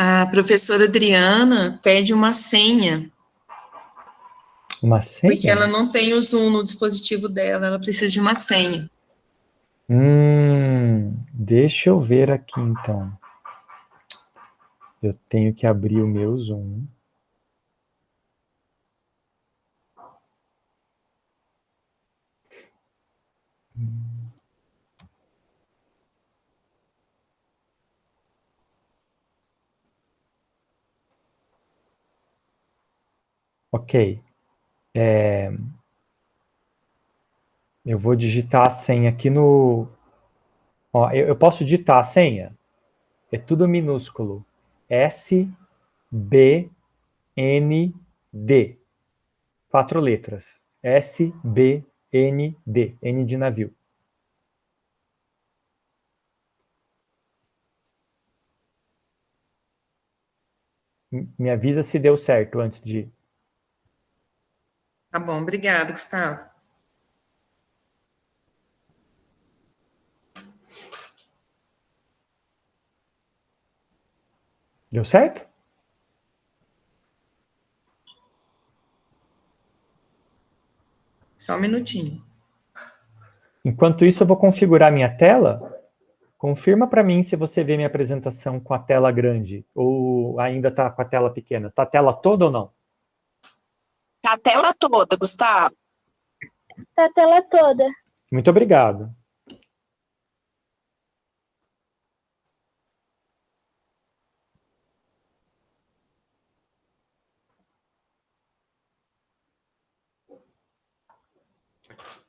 A professora Adriana pede uma senha. Uma senha? Porque ela não tem o Zoom no dispositivo dela, ela precisa de uma senha. Deixa eu ver aqui, então. Eu tenho que abrir o meu Zoom. Ok. Eu vou digitar a senha aqui no... Ó, eu posso digitar a senha? É tudo minúsculo. S, B, N, D. 4 letras. S, B, N, D. N de navio. Me avisa se deu certo antes de... Tá bom, obrigada, Gustavo. Deu certo? Só um minutinho. Enquanto isso, eu vou configurar minha tela. Confirma para mim se você vê minha apresentação com a tela grande ou ainda está com a tela pequena. Está a tela toda ou não? Tá a tela toda, Gustavo. Tá a tela toda. Muito obrigado.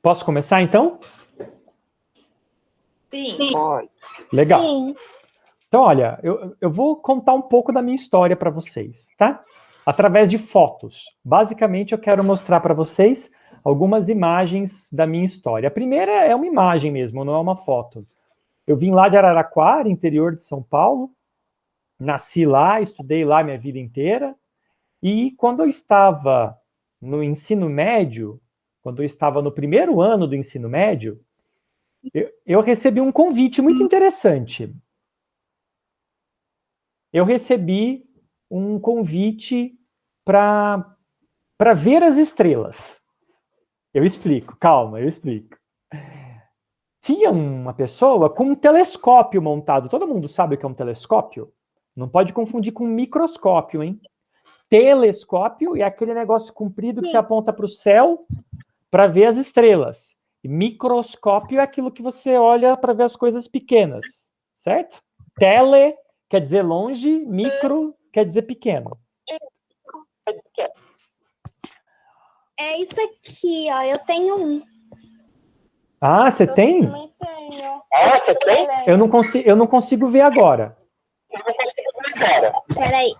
Posso começar, então? Sim. Pode. Legal. Sim. Então, olha, eu vou contar um pouco da minha história para vocês, tá? Através de fotos. Basicamente, eu quero mostrar para vocês algumas imagens da minha história. A primeira é uma imagem mesmo, não é uma foto. Eu vim lá de Araraquara, interior de São Paulo. Nasci lá, estudei lá minha vida inteira. E quando eu estava no ensino médio, quando eu estava no primeiro ano do ensino médio, eu recebi um convite muito interessante. Eu recebi um convite para ver as estrelas. Eu explico, calma, eu explico. Tinha uma pessoa com um telescópio montado. Todo mundo sabe o que é um telescópio? Não pode confundir com um microscópio, hein? Telescópio é aquele negócio comprido que você aponta para o céu para ver as estrelas. E microscópio é aquilo que você olha para ver as coisas pequenas, certo? Tele quer dizer longe, micro quer dizer pequeno. É isso aqui, ó. Eu tenho um. Ah, você tem? Também tenho. Ah, você tem? Eu não consigo ver agora. Peraí.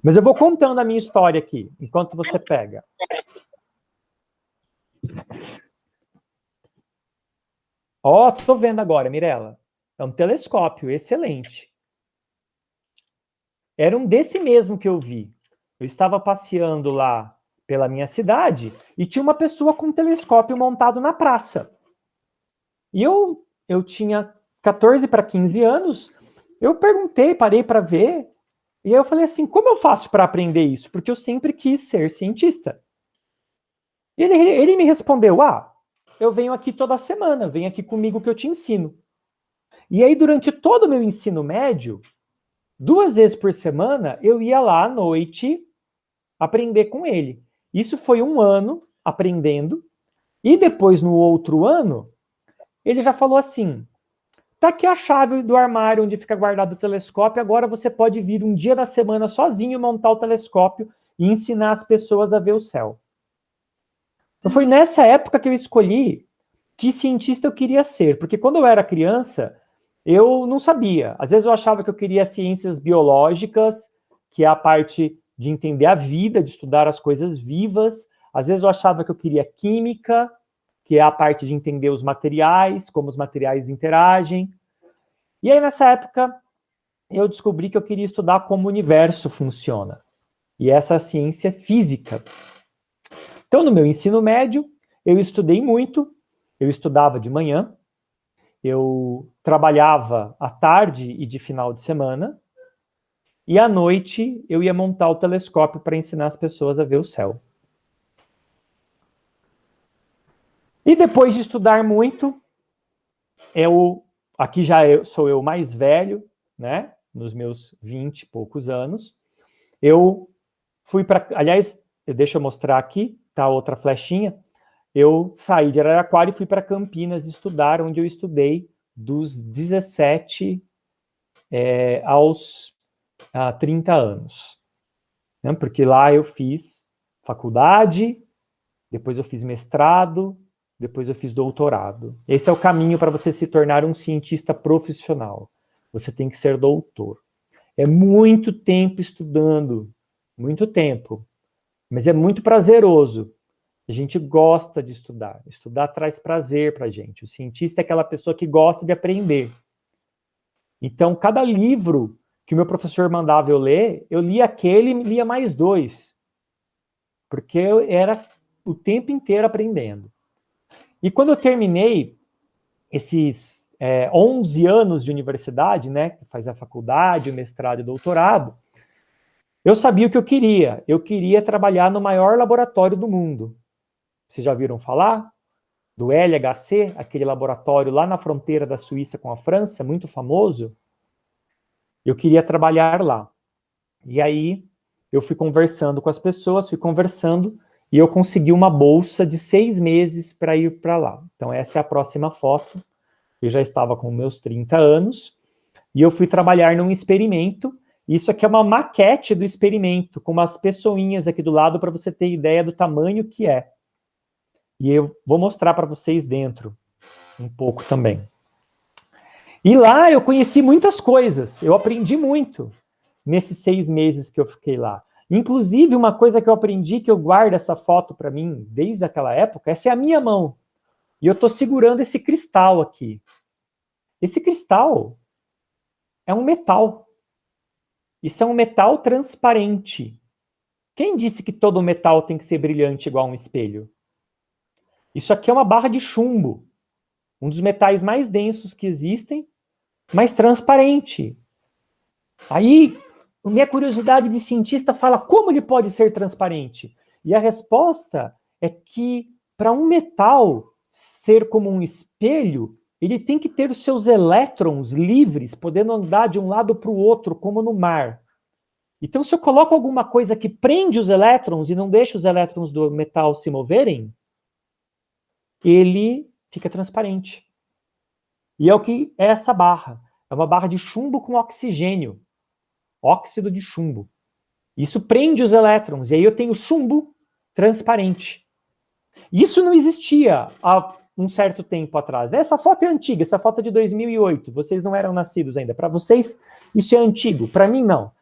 Mas eu vou contando a minha história aqui, enquanto você pega. Ó, tô vendo agora, Mirella. É um telescópio, excelente. Era um desse mesmo que eu vi. Eu estava passeando lá pela minha cidade e tinha uma pessoa com um telescópio montado na praça. E eu tinha 14 para 15 anos, eu perguntei, parei para ver, e aí eu falei assim, como eu faço para aprender isso? Porque eu sempre quis ser cientista. E ele me respondeu, eu venho aqui toda semana, vem aqui comigo que eu te ensino. E aí, durante todo o meu ensino médio, 2 vezes por semana, eu ia lá à noite aprender com ele. Isso foi 1 ano aprendendo, e depois, no outro ano, ele já falou assim, tá aqui a chave do armário onde fica guardado o telescópio, agora você pode vir um dia da semana sozinho montar o telescópio e ensinar as pessoas a ver o céu. Então foi nessa época que eu escolhi que cientista eu queria ser, porque quando eu era criança, eu não sabia. Às vezes eu achava que eu queria ciências biológicas, que é a parte de entender a vida, de estudar as coisas vivas. Às vezes eu achava que eu queria química, que é a parte de entender os materiais, como os materiais interagem. E aí, nessa época, eu descobri que eu queria estudar como o universo funciona. E essa ciência física. Então, no meu ensino médio, eu estudei muito, eu estudava de manhã, eu trabalhava à tarde e de final de semana, e à noite eu ia montar o telescópio para ensinar as pessoas a ver o céu. E depois de estudar muito, aqui sou eu mais velho, né? Nos meus 20 e poucos anos, eu fui para... Aliás, deixa eu mostrar aqui, tá a outra flechinha. Eu saí de Araraquara e fui para Campinas estudar, onde eu estudei dos 17 aos 30 anos. Né? Porque lá eu fiz faculdade, depois eu fiz mestrado, depois eu fiz doutorado. Esse é o caminho para você se tornar um cientista profissional. Você tem que ser doutor. É muito tempo estudando, muito tempo. Mas é muito prazeroso. A gente gosta de estudar. Estudar traz prazer para a gente. O cientista é aquela pessoa que gosta de aprender. Então, cada livro que o meu professor mandava eu ler, eu lia aquele e lia mais 2. Porque eu era o tempo inteiro aprendendo. E quando eu terminei esses 11 anos de universidade, né, que faz a faculdade, o mestrado e o doutorado, eu sabia o que eu queria. Eu queria trabalhar no maior laboratório do mundo. Vocês já ouviram falar? Do LHC, aquele laboratório lá na fronteira da Suíça com a França, muito famoso. Eu queria trabalhar lá. E aí, eu fui conversando com as pessoas, e eu consegui uma bolsa de 6 meses para ir para lá. Então, essa é a próxima foto. Eu já estava com meus 30 anos, e eu fui trabalhar num experimento. Isso aqui é uma maquete do experimento, com umas pessoinhas aqui do lado, para você ter ideia do tamanho que é. E eu vou mostrar para vocês dentro, um pouco também. E lá eu conheci muitas coisas, eu aprendi muito nesses 6 meses que eu fiquei lá. Inclusive, uma coisa que eu aprendi, que eu guardo essa foto para mim desde aquela época, essa é a minha mão. E eu estou segurando esse cristal aqui. Esse cristal é um metal. Isso é um metal transparente. Quem disse que todo metal tem que ser brilhante igual um espelho? Isso aqui é uma barra de chumbo. Um dos metais mais densos que existem, mas transparente. Aí, minha curiosidade de cientista fala, como ele pode ser transparente? E a resposta é que, para um metal ser como um espelho, ele tem que ter os seus elétrons livres, podendo andar de um lado para o outro, como no mar. Então, se eu coloco alguma coisa que prende os elétrons e não deixa os elétrons do metal se moverem, ele fica transparente. E é o que é essa barra. É uma barra de chumbo com oxigênio. Óxido de chumbo. Isso prende os elétrons. E aí eu tenho chumbo transparente. Isso não existia há um certo tempo atrás. Essa foto é antiga. Essa foto é de 2008. Vocês não eram nascidos ainda. Para vocês, isso é antigo. Para mim, não.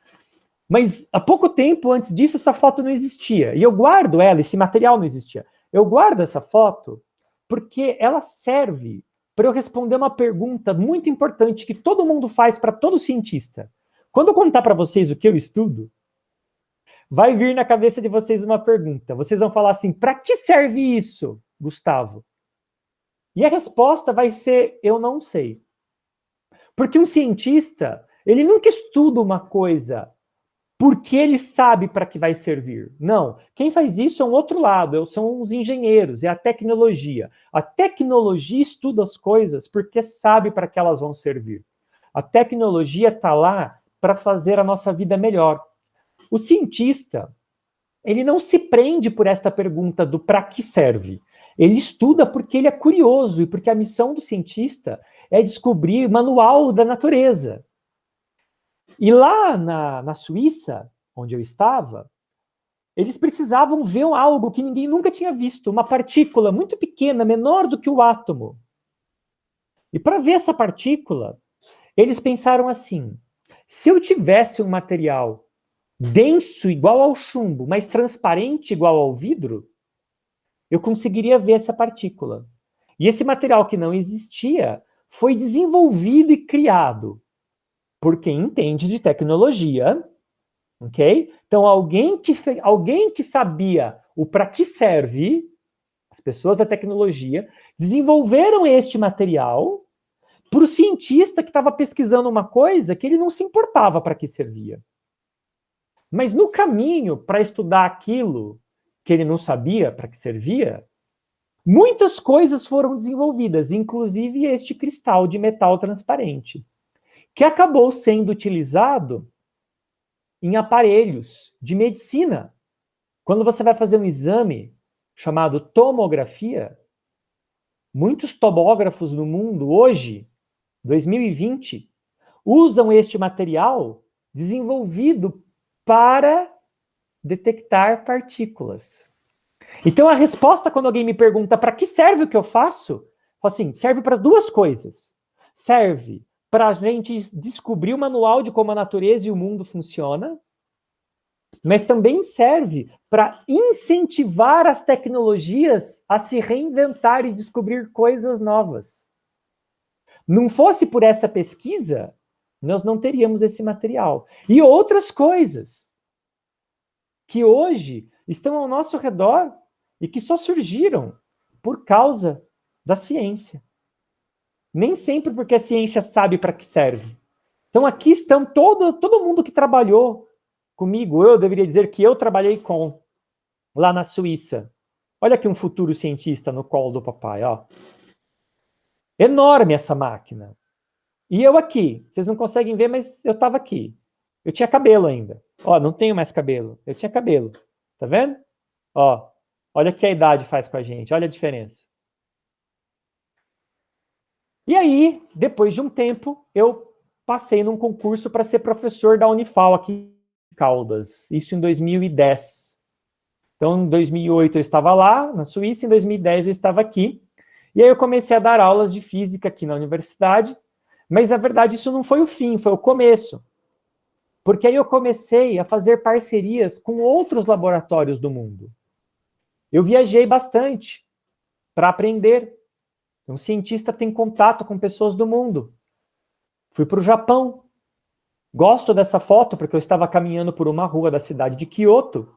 Mas há pouco tempo antes disso, essa foto não existia. E eu guardo ela, esse material não existia. Eu guardo essa foto porque ela serve para eu responder uma pergunta muito importante que todo mundo faz para todo cientista. Quando eu contar para vocês o que eu estudo, vai vir na cabeça de vocês uma pergunta. Vocês vão falar assim, para que serve isso, Gustavo? E a resposta vai ser, eu não sei. Porque um cientista, ele nunca estuda uma coisa porque ele sabe para que vai servir. Não. Quem faz isso é um outro lado, são os engenheiros, é a tecnologia. A tecnologia estuda as coisas porque sabe para que elas vão servir. A tecnologia está lá para fazer a nossa vida melhor. O cientista, ele não se prende por esta pergunta do para que serve. Ele estuda porque ele é curioso e porque a missão do cientista é descobrir o manual da natureza. E lá na Suíça, onde eu estava, eles precisavam ver algo que ninguém nunca tinha visto, uma partícula muito pequena, menor do que o átomo. E para ver essa partícula, eles pensaram assim, se eu tivesse um material denso igual ao chumbo, mas transparente igual ao vidro, eu conseguiria ver essa partícula. E esse material que não existia foi desenvolvido e criado por quem entende de tecnologia, ok? Então, alguém que sabia o para que serve, as pessoas da tecnologia, desenvolveram este material para o cientista que estava pesquisando uma coisa que ele não se importava para que servia. Mas no caminho, para estudar aquilo que ele não sabia para que servia, muitas coisas foram desenvolvidas, inclusive este cristal de metal transparente, que acabou sendo utilizado em aparelhos de medicina. Quando você vai fazer um exame chamado tomografia, muitos tomógrafos no mundo hoje, 2020, usam este material desenvolvido para detectar partículas. Então, a resposta quando alguém me pergunta para que serve o que eu faço, eu falo assim, serve para duas coisas. Serve para a gente descobrir o manual de como a natureza e o mundo funciona, mas também serve para incentivar as tecnologias a se reinventar e descobrir coisas novas. Não fosse por essa pesquisa, nós não teríamos esse material. E outras coisas que hoje estão ao nosso redor e que só surgiram por causa da ciência. Nem sempre porque a ciência sabe para que serve. Então aqui estão todo mundo que trabalhou comigo, eu deveria dizer que eu trabalhei com, lá na Suíça. Olha aqui um futuro cientista no colo do papai, ó. Enorme essa máquina. E eu aqui, vocês não conseguem ver, mas eu estava aqui. Eu tinha cabelo ainda. Ó, não tenho mais cabelo. Eu tinha cabelo. Tá vendo? Ó, olha o que a idade faz com a gente. Olha a diferença. E aí, depois de um tempo, eu passei num concurso para ser professor da Unifal aqui em Caldas. Isso em 2010. Então, em 2008 eu estava lá, na Suíça. Em 2010 eu estava aqui. E aí eu comecei a dar aulas de física aqui na universidade. Mas, na verdade, isso não foi o fim, foi o começo. Porque aí eu comecei a fazer parcerias com outros laboratórios do mundo. Eu viajei bastante para aprender. Um cientista tem contato com pessoas do mundo. Fui para o Japão. Gosto dessa foto porque eu estava caminhando por uma rua da cidade de Kyoto.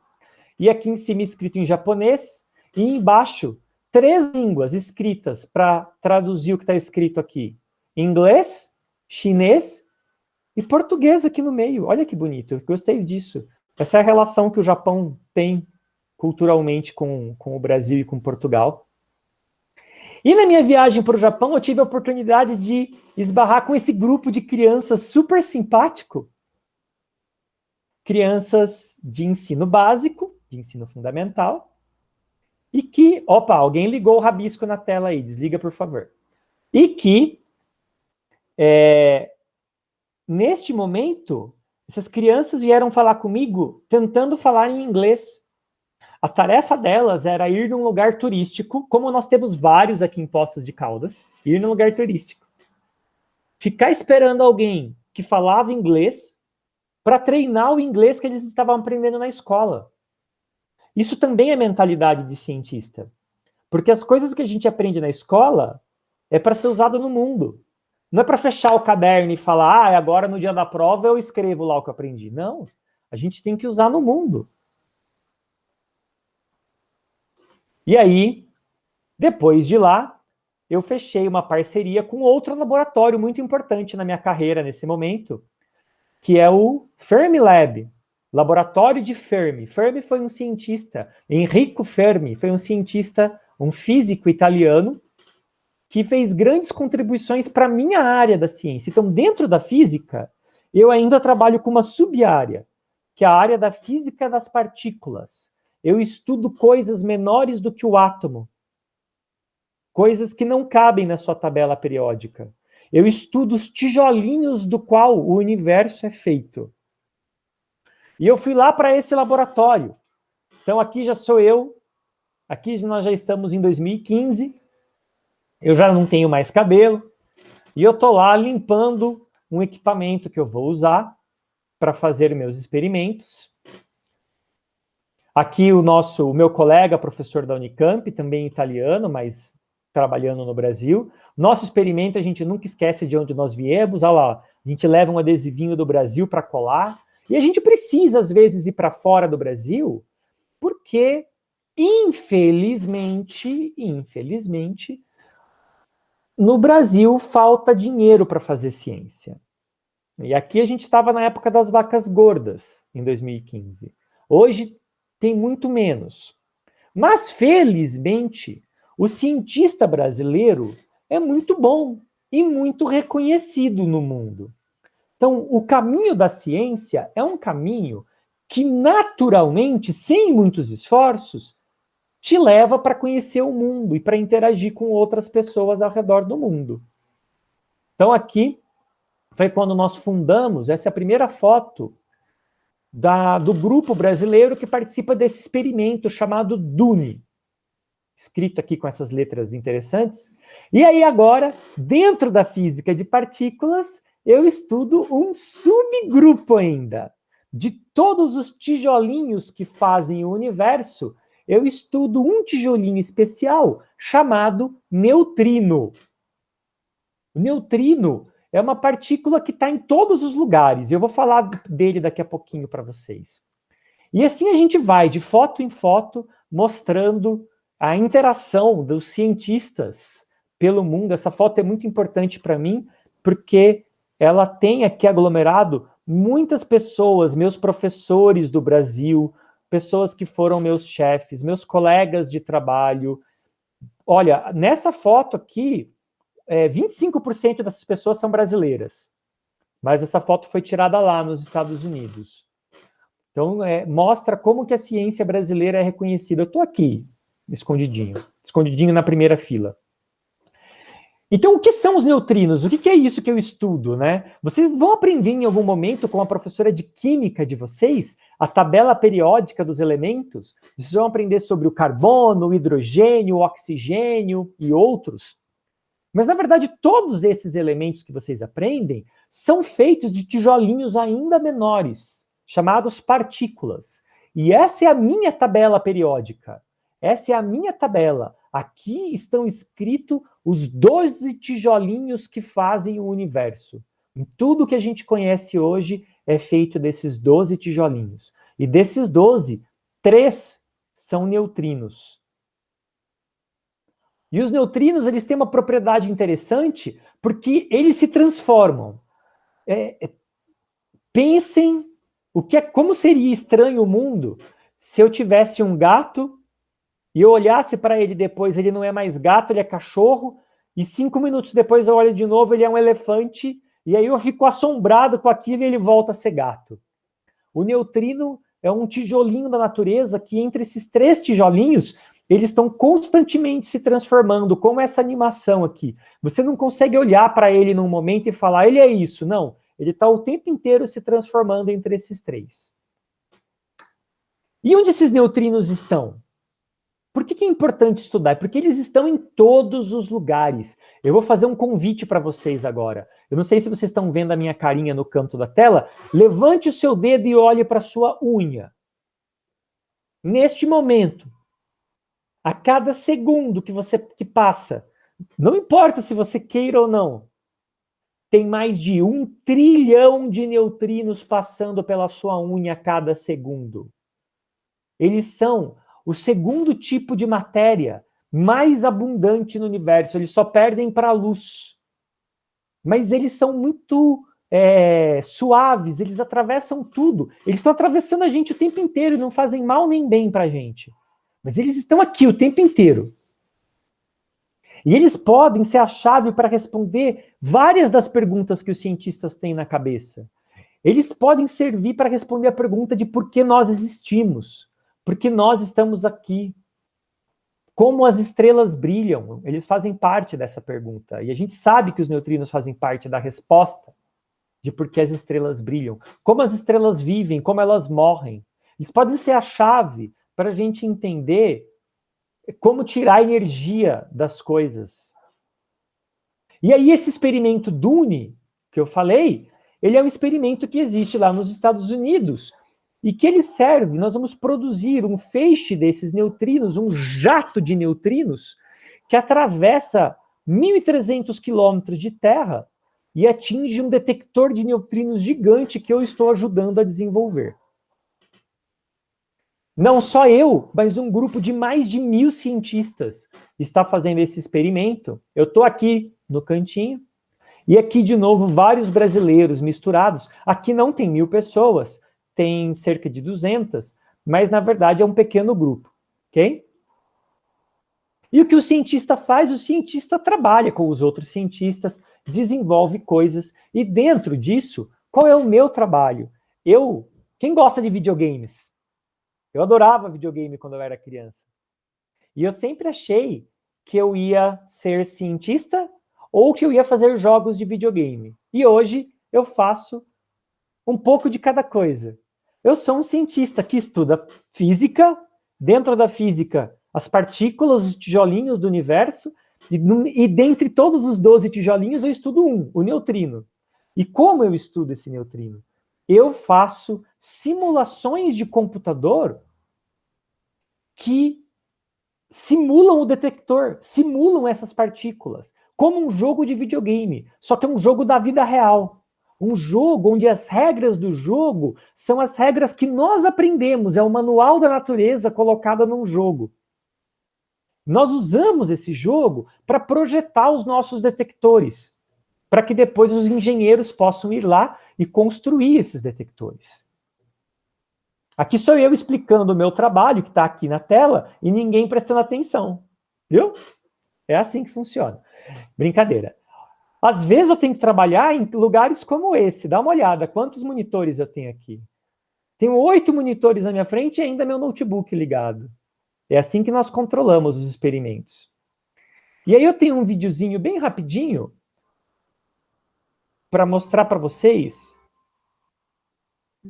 E aqui em cima escrito em japonês. E embaixo, 3 línguas escritas para traduzir o que está escrito aqui. Inglês, chinês e português aqui no meio. Olha que bonito, eu gostei disso. Essa é a relação que o Japão tem culturalmente com o Brasil e com Portugal. E na minha viagem para o Japão, eu tive a oportunidade de esbarrar com esse grupo de crianças super simpático. Crianças de ensino básico, de ensino fundamental. E que... Opa, alguém ligou o rabisco na tela aí, desliga por favor. E que... neste momento, essas crianças vieram falar comigo tentando falar em inglês. A tarefa delas era ir num lugar turístico, como nós temos vários aqui em Poços de Caldas, ir num lugar turístico. Ficar esperando alguém que falava inglês para treinar o inglês que eles estavam aprendendo na escola. Isso também é mentalidade de cientista. Porque as coisas que a gente aprende na escola é para ser usado no mundo. Não é para fechar o caderno e falar, agora no dia da prova eu escrevo lá o que eu aprendi. Não, a gente tem que usar no mundo. E aí, depois de lá, eu fechei uma parceria com outro laboratório muito importante na minha carreira nesse momento, que é o Fermilab, Laboratório de Fermi. Fermi foi um cientista, Enrico Fermi, foi um cientista, um físico italiano, que fez grandes contribuições para a minha área da ciência. Então, dentro da física, eu ainda trabalho com uma sub-área, que é a área da física das partículas. Eu estudo coisas menores do que o átomo. Coisas que não cabem na sua tabela periódica. Eu estudo os tijolinhos do qual o universo é feito. E eu fui lá para esse laboratório. Então, aqui já sou eu. Aqui nós já estamos em 2015. Eu já não tenho mais cabelo, e eu estou lá limpando um equipamento que eu vou usar para fazer meus experimentos. Aqui o meu colega, professor da Unicamp, também italiano, mas trabalhando no Brasil. Nosso experimento, a gente nunca esquece de onde nós viemos. Olha lá, a gente leva um adesivinho do Brasil para colar. E a gente precisa, às vezes, ir para fora do Brasil, porque, infelizmente, no Brasil falta dinheiro para fazer ciência. E aqui a gente estava na época das vacas gordas, em 2015. Hoje tem muito menos. Mas, felizmente, o cientista brasileiro é muito bom e muito reconhecido no mundo. Então, o caminho da ciência é um caminho que, naturalmente, sem muitos esforços, te leva para conhecer o mundo e para interagir com outras pessoas ao redor do mundo. Então, aqui foi quando nós fundamos, essa é a primeira foto do grupo brasileiro que participa desse experimento chamado DUNI, escrito aqui com essas letras interessantes. E aí agora, dentro da física de partículas, eu estudo um subgrupo ainda. De todos os tijolinhos que fazem o universo, eu estudo um tijolinho especial chamado neutrino. O neutrino é uma partícula que está em todos os lugares. Eu vou falar dele daqui a pouquinho para vocês. E assim a gente vai, de foto em foto, mostrando a interação dos cientistas pelo mundo. Essa foto é muito importante para mim, porque ela tem aqui aglomerado muitas pessoas, meus professores do Brasil, pessoas que foram meus chefes, meus colegas de trabalho. Olha, nessa foto aqui, 25% dessas pessoas são brasileiras, mas essa foto foi tirada lá nos Estados Unidos. Então, mostra como que a ciência brasileira é reconhecida. Eu estou aqui, escondidinho na primeira fila. Então, o que são os neutrinos? O que é isso que eu estudo, né? Vocês vão aprender em algum momento com a professora de química de vocês a tabela periódica dos elementos. Vocês vão aprender sobre o carbono, o hidrogênio, o oxigênio e outros. Mas, na verdade, todos esses elementos que vocês aprendem são feitos de tijolinhos ainda menores, chamados partículas. E essa é a minha tabela periódica. Essa é a minha tabela. Aqui estão escritos os 12 tijolinhos que fazem o universo. E tudo que a gente conhece hoje é feito desses 12 tijolinhos. E desses 12, 3 são neutrinos. E os neutrinos, eles têm uma propriedade interessante, porque eles se transformam. Pensem como seria estranho o mundo se eu tivesse um gato e eu olhasse para ele depois, ele não é mais gato, ele é cachorro, e 5 minutos depois eu olho de novo, ele é um elefante, e aí eu fico assombrado com aquilo e ele volta a ser gato. O neutrino é um tijolinho da natureza que, entre esses 3 tijolinhos, eles estão constantemente se transformando, como essa animação aqui. Você não consegue olhar para ele num momento e falar, ele é isso. Não, ele está o tempo inteiro se transformando entre esses 3. E onde esses neutrinos estão? Por que é importante estudar? Porque eles estão em todos os lugares. Eu vou fazer um convite para vocês agora. Eu não sei se vocês estão vendo a minha carinha no canto da tela. Levante o seu dedo e olhe para a sua unha. Neste momento, a cada segundo que passa, não importa se você queira ou não, tem mais de 1 trilhão de neutrinos passando pela sua unha a cada segundo. Eles são o segundo tipo de matéria mais abundante no universo. Eles só perdem para a luz. Mas eles são muito suaves, eles atravessam tudo. Eles estão atravessando a gente o tempo inteiro e não fazem mal nem bem para a gente. Mas eles estão aqui o tempo inteiro. E eles podem ser a chave para responder várias das perguntas que os cientistas têm na cabeça. Eles podem servir para responder a pergunta de por que nós existimos. Porque nós estamos aqui. Como as estrelas brilham? Eles fazem parte dessa pergunta. E a gente sabe que os neutrinos fazem parte da resposta de por que as estrelas brilham. Como as estrelas vivem, como elas morrem. Eles podem ser a chave para a gente entender como tirar a energia das coisas. E aí esse experimento DUNI, que eu falei, ele é um experimento que existe lá nos Estados Unidos, e que ele serve, nós vamos produzir um feixe desses neutrinos, um jato de neutrinos, que atravessa 1.300 quilômetros de terra e atinge um detector de neutrinos gigante que eu estou ajudando a desenvolver. Não só eu, mas um grupo de mais de 1.000 cientistas está fazendo esse experimento. Eu estou aqui no cantinho, E aqui, de novo, vários brasileiros misturados. Aqui não tem 1000 pessoas, tem cerca de 200, mas, na verdade, é um pequeno grupo, ok? E o que o cientista faz? O cientista trabalha com os outros cientistas, desenvolve coisas, e dentro disso, qual é o meu trabalho? Quem gosta de videogames? Eu adorava videogame quando eu era criança. E eu sempre achei que eu ia ser cientista ou que eu ia fazer jogos de videogame. E hoje eu faço um pouco de cada coisa. Eu sou um cientista que estuda física, dentro da física, as partículas, os tijolinhos do universo, e dentre todos os 12 tijolinhos eu estudo o neutrino. E como eu estudo esse neutrino? Eu faço simulações de computador que simulam o detector, simulam essas partículas, como um jogo de videogame, só que é um jogo da vida real. Um jogo onde as regras do jogo são as regras que nós aprendemos, é o manual da natureza colocado num jogo. Nós usamos esse jogo para projetar os nossos detectores, para que depois os engenheiros possam ir lá e construir esses detectores. Aqui sou eu explicando o meu trabalho, que está aqui na tela, e ninguém prestando atenção. Viu? É assim que funciona. Brincadeira. Às vezes eu tenho que trabalhar em lugares como esse. Dá uma olhada, quantos monitores eu tenho aqui? Tenho 8 monitores na minha frente e ainda meu notebook ligado. É assim que nós controlamos os experimentos. E aí eu tenho um videozinho bem rapidinho para mostrar para vocês.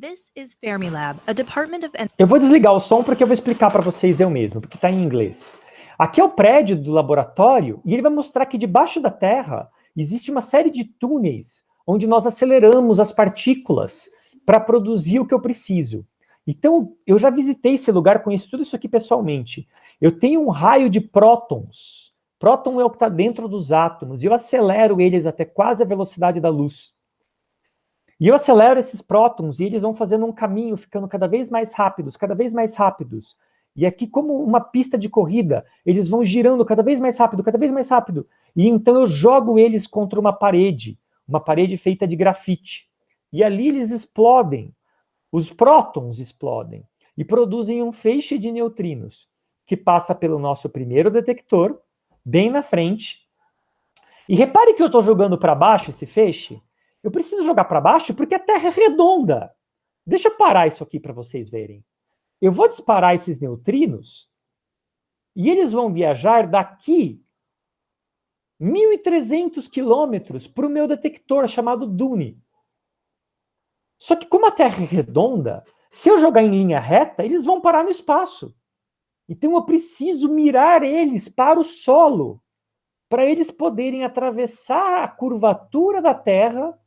This is Fermilab, a department of... Eu vou desligar o som porque eu vou explicar para vocês eu mesmo, porque está em inglês. Aqui é o prédio do laboratório e ele vai mostrar que debaixo da Terra existe uma série de túneis onde nós aceleramos as partículas para produzir o que eu preciso. Então, eu já visitei esse lugar, conheço tudo isso aqui pessoalmente. Eu tenho um raio de prótons. Próton é o que está dentro dos átomos, e eu acelero eles até quase a velocidade da luz. E eu acelero esses prótons e eles vão fazendo um caminho, ficando cada vez mais rápidos, cada vez mais rápidos. E aqui, como uma pista de corrida, eles vão girando cada vez mais rápido, cada vez mais rápido. E então eu jogo eles contra uma parede feita de grafite. E ali eles explodem, os prótons explodem e produzem um feixe de neutrinos, que passa pelo nosso primeiro detector, bem na frente. E repare que eu estou jogando para baixo esse feixe. Eu preciso jogar para baixo porque a Terra é redonda. Deixa eu parar isso aqui para vocês verem. Eu vou disparar esses neutrinos e eles vão viajar daqui 1.300 quilômetros para o meu detector chamado DUNI. Só que como a Terra é redonda, se eu jogar em linha reta, eles vão parar no espaço. Então eu preciso mirar eles para o solo, para eles poderem atravessar a curvatura da Terra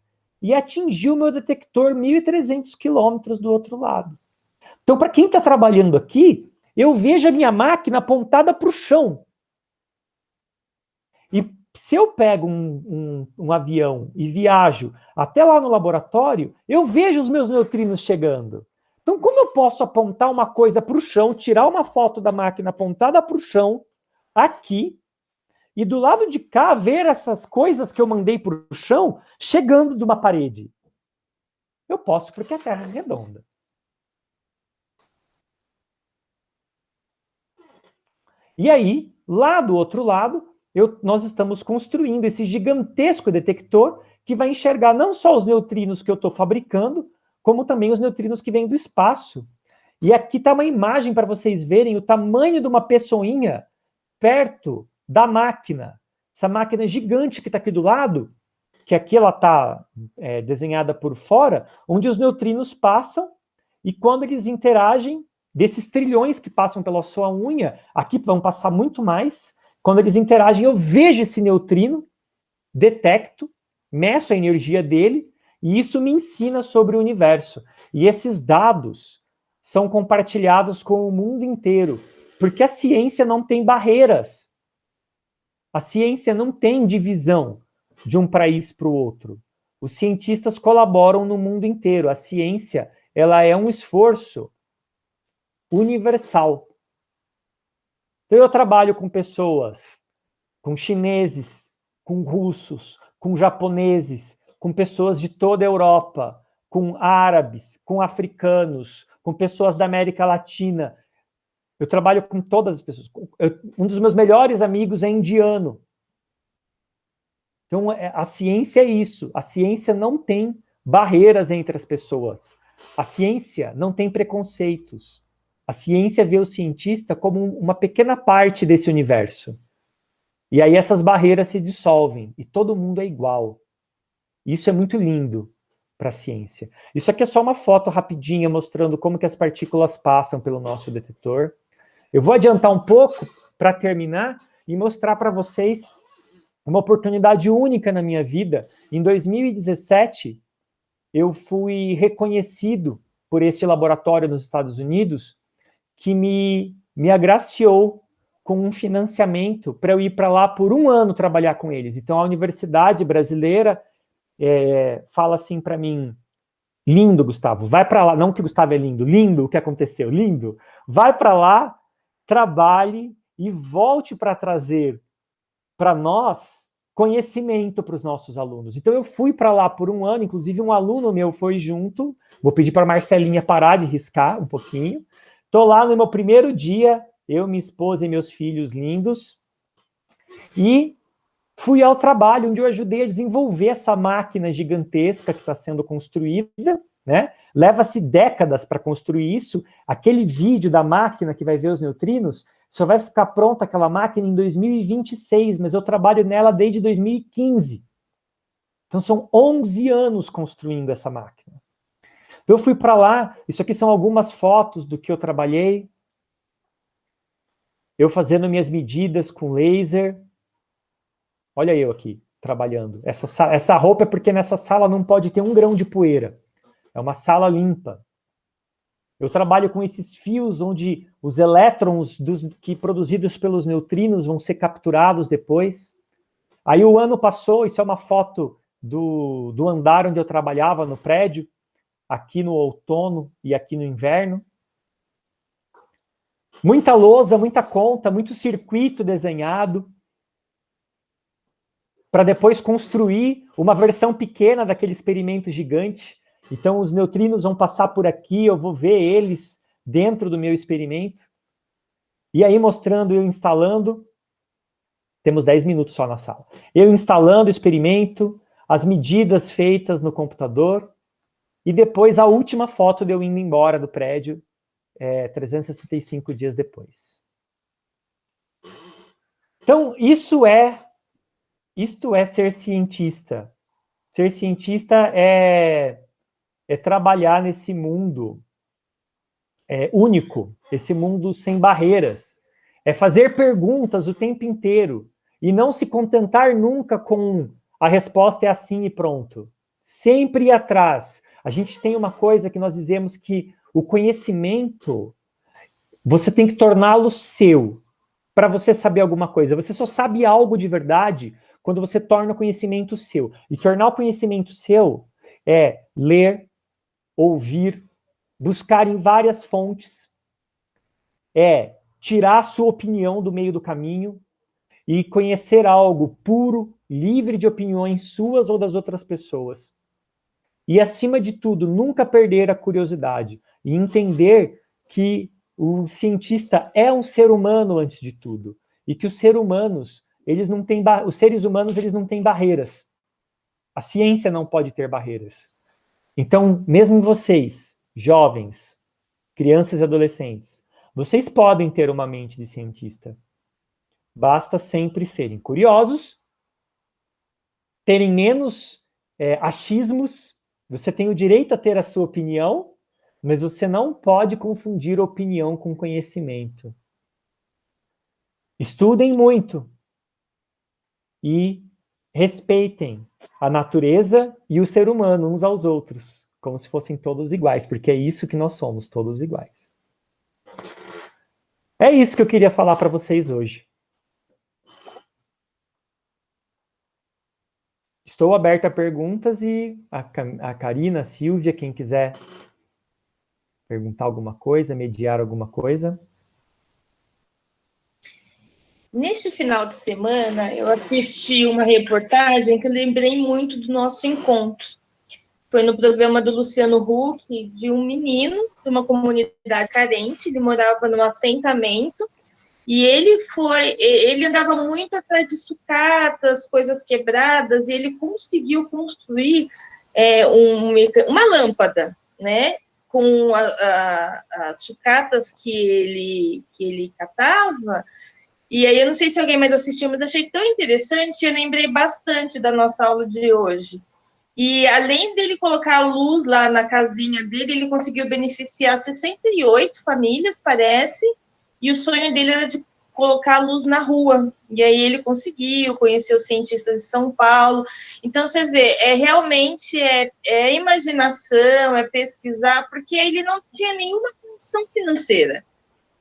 e atingir o meu detector 1.300 quilômetros do outro lado. Então, para quem está trabalhando aqui, eu vejo a minha máquina apontada para o chão. E se eu pego um avião e viajo até lá no laboratório, eu vejo os meus neutrinos chegando. Então, como eu posso apontar uma coisa para o chão, tirar uma foto da máquina apontada para o chão, aqui, e do lado de cá ver essas coisas que eu mandei para o chão chegando de uma parede? Eu posso, porque a Terra é redonda. E aí, lá do outro lado, nós estamos construindo esse gigantesco detector que vai enxergar não só os neutrinos que eu estou fabricando, como também os neutrinos que vêm do espaço. E aqui está uma imagem para vocês verem o tamanho de uma pessoinha perto da máquina. Essa máquina gigante que está aqui do lado, que aqui ela está desenhada por fora, onde os neutrinos passam, e quando eles interagem, desses trilhões que passam pela sua unha, aqui vão passar muito mais. Quando eles interagem, eu vejo esse neutrino, detecto, meço a energia dele, e isso me ensina sobre o universo. E esses dados são compartilhados com o mundo inteiro, porque a ciência não tem barreiras. A ciência não tem divisão de um país para o outro. Os cientistas colaboram no mundo inteiro. A ciência, ela é um esforço universal. Então eu trabalho com pessoas, com chineses, com russos, com japoneses, com pessoas de toda a Europa, com árabes, com africanos, com pessoas da América Latina. Eu trabalho com todas as pessoas. Um dos meus melhores amigos é indiano. Então, a ciência é isso. A ciência não tem barreiras entre as pessoas. A ciência não tem preconceitos. A ciência vê o cientista como uma pequena parte desse universo. E aí essas barreiras se dissolvem e todo mundo é igual. Isso é muito lindo para a ciência. Isso aqui é só uma foto rapidinha mostrando como que as partículas passam pelo nosso detetor. Eu vou adiantar um pouco para terminar e mostrar para vocês uma oportunidade única na minha vida. Em 2017, eu fui reconhecido por este laboratório nos Estados Unidos que me agraciou com um financiamento para eu ir para lá por 1 ano trabalhar com eles. Então, a universidade brasileira fala assim para mim: lindo, Gustavo, vai para lá. Não que o Gustavo é lindo, lindo o que aconteceu, lindo. Vai para lá, trabalhe e volte para trazer para nós conhecimento para os nossos alunos. Então, eu fui para lá por 1 ano, inclusive um aluno meu foi junto. Vou pedir para a Marcelinha parar de riscar um pouquinho. Estou lá no meu primeiro dia, eu, minha esposa e meus filhos lindos, e fui ao trabalho, onde eu ajudei a desenvolver essa máquina gigantesca que está sendo construída, né? Leva-se décadas para construir isso. Aquele vídeo da máquina que vai ver os neutrinos, só vai ficar pronta aquela máquina em 2026, mas eu trabalho nela desde 2015. Então são 11 anos construindo essa máquina. Então, eu fui para lá, isso aqui são algumas fotos do que eu trabalhei. Eu fazendo minhas medidas com laser. Olha eu aqui, trabalhando. Essa roupa é porque nessa sala não pode ter 1 grão de poeira. É uma sala limpa. Eu trabalho com esses fios onde os elétrons produzidos pelos neutrinos vão ser capturados depois. Aí o ano passou, isso é uma foto do andar onde eu trabalhava no prédio, aqui no outono e aqui no inverno. Muita lousa, muita conta, muito circuito desenhado para depois construir uma versão pequena daquele experimento gigante. Então, os neutrinos vão passar por aqui, eu vou ver eles dentro do meu experimento. E aí, mostrando eu instalando. Temos 10 minutos só na sala. Eu instalando o experimento, as medidas feitas no computador. E depois a última foto de eu indo embora do prédio, 365 dias depois. Então, isto é ser cientista. Ser cientista é trabalhar nesse mundo único, esse mundo sem barreiras. É fazer perguntas o tempo inteiro e não se contentar nunca com a resposta é assim e pronto. Sempre ir atrás. A gente tem uma coisa que nós dizemos que o conhecimento, você tem que torná-lo seu, para você saber alguma coisa. Você só sabe algo de verdade quando você torna o conhecimento seu. E tornar o conhecimento seu é ler, ouvir, buscar em várias fontes, é tirar a sua opinião do meio do caminho e conhecer algo puro, livre de opiniões suas ou das outras pessoas. E, acima de tudo, nunca perder a curiosidade e entender que o cientista é um ser humano antes de tudo e que os seres humanos, eles não têm barreiras. A ciência não pode ter barreiras. Então, mesmo vocês, jovens, crianças e adolescentes, vocês podem ter uma mente de cientista. Basta sempre serem curiosos, terem menos achismos. Você tem o direito a ter a sua opinião, mas você não pode confundir opinião com conhecimento. Estudem muito e respeitem a natureza e o ser humano uns aos outros, como se fossem todos iguais, porque é isso que nós somos, todos iguais. É isso que eu queria falar para vocês hoje. Estou aberto a perguntas e a Karina, a Silvia, quem quiser perguntar alguma coisa, mediar alguma coisa. Neste final de semana, eu assisti uma reportagem que eu lembrei muito do nosso encontro. Foi no programa do Luciano Huck, de um menino de uma comunidade carente, ele morava num assentamento, e ele andava muito atrás de sucatas, coisas quebradas, e ele conseguiu construir uma lâmpada, né? Com as sucatas que ele catava. E aí, eu não sei se alguém mais assistiu, mas achei tão interessante, eu lembrei bastante da nossa aula de hoje. E além dele colocar a luz lá na casinha dele, ele conseguiu beneficiar 68 famílias, parece, e o sonho dele era de colocar a luz na rua. E aí ele conseguiu conhecer os cientistas de São Paulo. Então, você vê, realmente imaginação, é pesquisar, porque ele não tinha nenhuma condição financeira,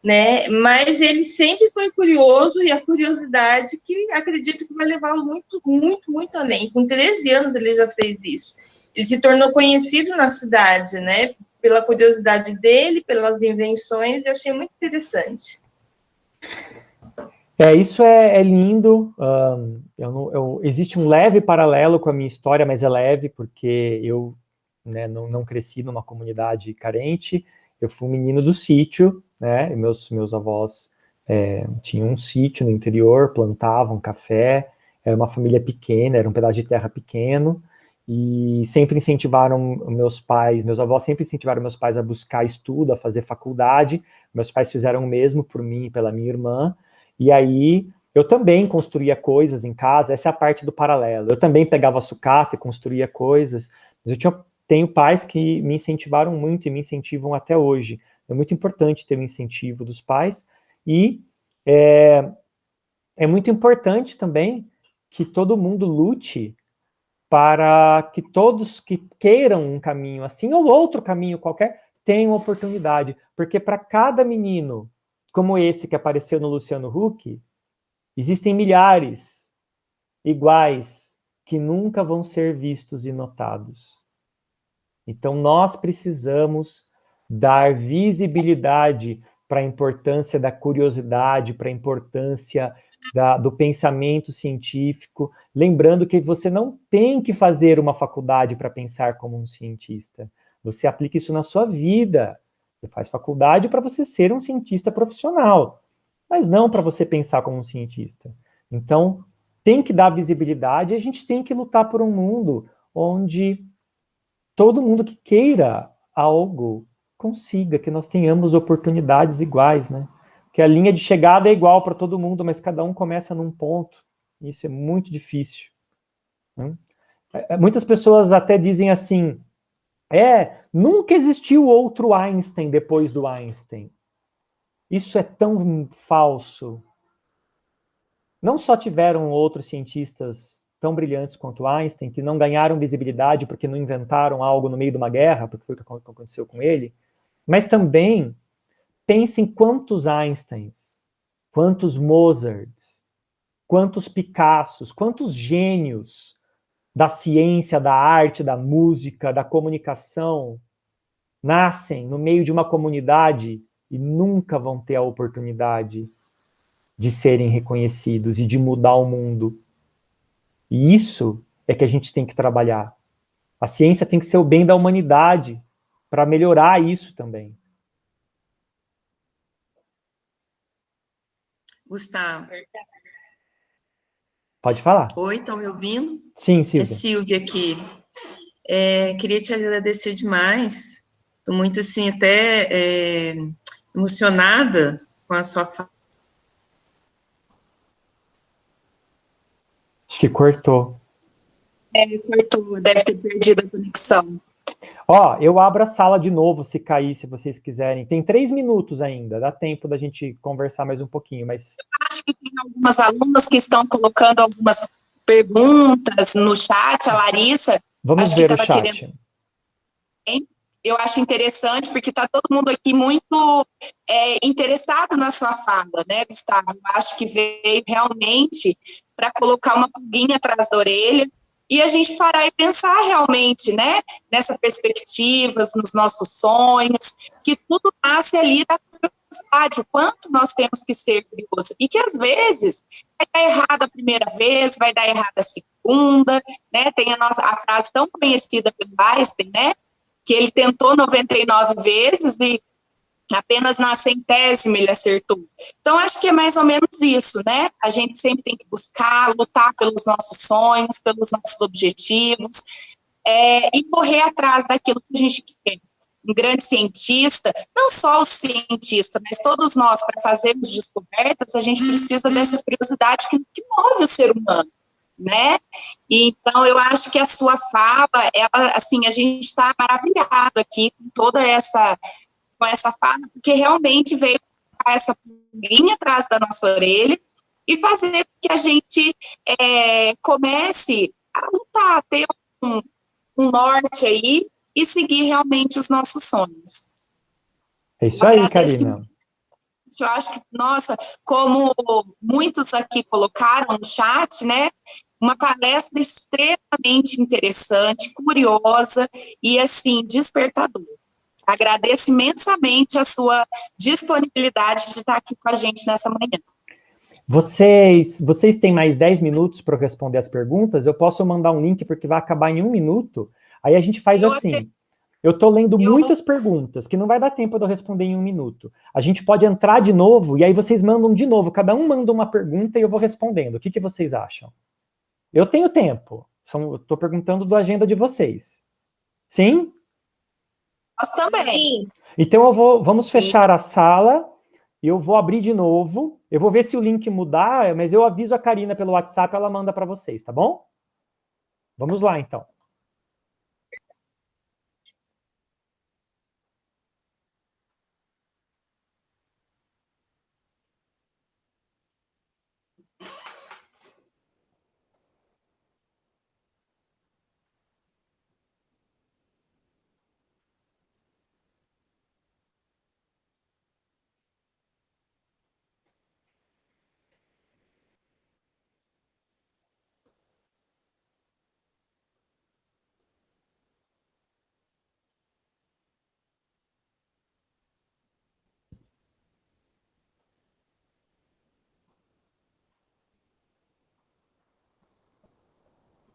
né? Mas ele sempre foi curioso, e a curiosidade que acredito que vai levá-lo muito, muito, muito além. Com 13 anos ele já fez isso. Ele se tornou conhecido na cidade, né? Pela curiosidade dele, pelas invenções, e eu achei muito interessante. Isso é lindo. Existe um leve paralelo com a minha história, mas é leve porque eu, né, não cresci numa comunidade carente. Eu fui um menino do sítio, né? E meus avós tinham um sítio no interior, plantavam café. Era uma família pequena, era um pedaço de terra pequeno, e sempre incentivaram meus avós sempre incentivaram meus pais a buscar estudo, a fazer faculdade. Meus pais fizeram o mesmo por mim e pela minha irmã. E aí, eu também construía coisas em casa, essa é a parte do paralelo. Eu também pegava sucata e construía coisas, mas tenho pais que me incentivaram muito e me incentivam até hoje. É muito importante ter o incentivo dos pais, e é muito importante também que todo mundo lute para que todos que queiram um caminho assim, ou outro caminho qualquer, tenham oportunidade. Porque para cada menino como esse que apareceu no Luciano Huck, existem milhares iguais que nunca vão ser vistos e notados. Então, nós precisamos dar visibilidade para a importância da curiosidade, para a importância do pensamento científico, lembrando que você não tem que fazer uma faculdade para pensar como um cientista. Você aplica isso na sua vida. Você faz faculdade para você ser um cientista profissional, mas não para você pensar como um cientista. Então, tem que dar visibilidade, e a gente tem que lutar por um mundo onde todo mundo que queira algo consiga, que nós tenhamos oportunidades iguais, né? Que a linha de chegada é igual para todo mundo, mas cada um começa num ponto. Isso é muito difícil, né? Muitas pessoas até dizem assim, nunca existiu outro Einstein depois do Einstein. Isso é tão falso. Não só tiveram outros cientistas tão brilhantes quanto Einstein, que não ganharam visibilidade porque não inventaram algo no meio de uma guerra, porque foi o que aconteceu com ele, mas também pensem quantos Einsteins, quantos Mozarts, quantos Picassos, quantos gênios da ciência, da arte, da música, da comunicação, nascem no meio de uma comunidade e nunca vão ter a oportunidade de serem reconhecidos e de mudar o mundo. E isso é que a gente tem que trabalhar. A ciência tem que ser o bem da humanidade para melhorar isso também. Gustavo. Pode falar. Oi, estão me ouvindo? Sim, Silvia. É Silvia aqui. Queria te agradecer demais. Estou muito, assim, até emocionada com a sua fala. Acho que cortou. Cortou, deve ter perdido a conexão. Eu abro a sala de novo se cair, se vocês quiserem. Tem 3 minutos ainda, dá tempo da gente conversar mais um pouquinho, mas... Eu acho que tem algumas alunas que estão colocando algumas perguntas no chat, a Larissa. Vamos ver o chat. Eu acho interessante, porque está todo mundo aqui muito interessado na sua fala, né, Gustavo? Eu acho que veio realmente para colocar uma pulguinha atrás da orelha e a gente parar e pensar realmente, né, nessas perspectivas, nos nossos sonhos, que tudo nasce ali da curiosidade, o quanto nós temos que ser curiosos. E que, às vezes, vai dar errado a primeira vez, vai dar errado a segunda, né? Tem a frase tão conhecida pelo Einstein, né? Que ele tentou 99 vezes e apenas na 100ª ele acertou. Então, acho que é mais ou menos isso, né? A gente sempre tem que buscar, lutar pelos nossos sonhos, pelos nossos objetivos, e correr atrás daquilo que a gente quer. Um grande cientista, não só o cientista, mas todos nós, para fazermos descobertas, a gente precisa dessa curiosidade que move o ser humano, né? E, então, eu acho que a sua fala, ela, assim, a gente está maravilhado aqui com toda essa fala, porque realmente veio essa pulguinha atrás da nossa orelha e fazer com que a gente comece a lutar, a ter um norte aí e seguir realmente os nossos sonhos. É isso aí, Karina. Eu acho que, nossa, como muitos aqui colocaram no chat, né, uma palestra extremamente interessante, curiosa e, assim, despertadora. Agradeço imensamente a sua disponibilidade de estar aqui com a gente nessa manhã. Vocês têm mais 10 minutos para responder as perguntas? Eu posso mandar um link, porque vai acabar em 1 minuto. Aí a gente faz assim. Eu estou lendo muitas perguntas, que não vai dar tempo de eu responder em 1 minuto. A gente pode entrar de novo, e aí vocês mandam de novo. Cada um manda uma pergunta e eu vou respondendo. O que vocês acham? Eu tenho tempo. Estou perguntando da agenda de vocês. Sim? Nós também. Então vamos fechar a sala, e eu vou abrir de novo. Eu vou ver se o link mudar, mas eu aviso a Karina pelo WhatsApp, ela manda para vocês, tá bom? Vamos lá, então.